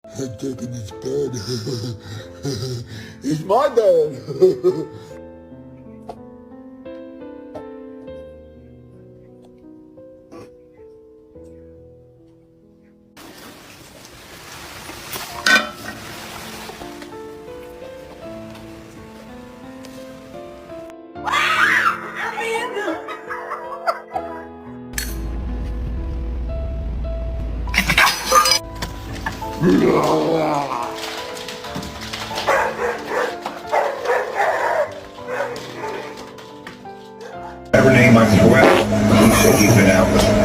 I'm taking his bed. It's my bed. Whatever name I'm correct, he said he's been out with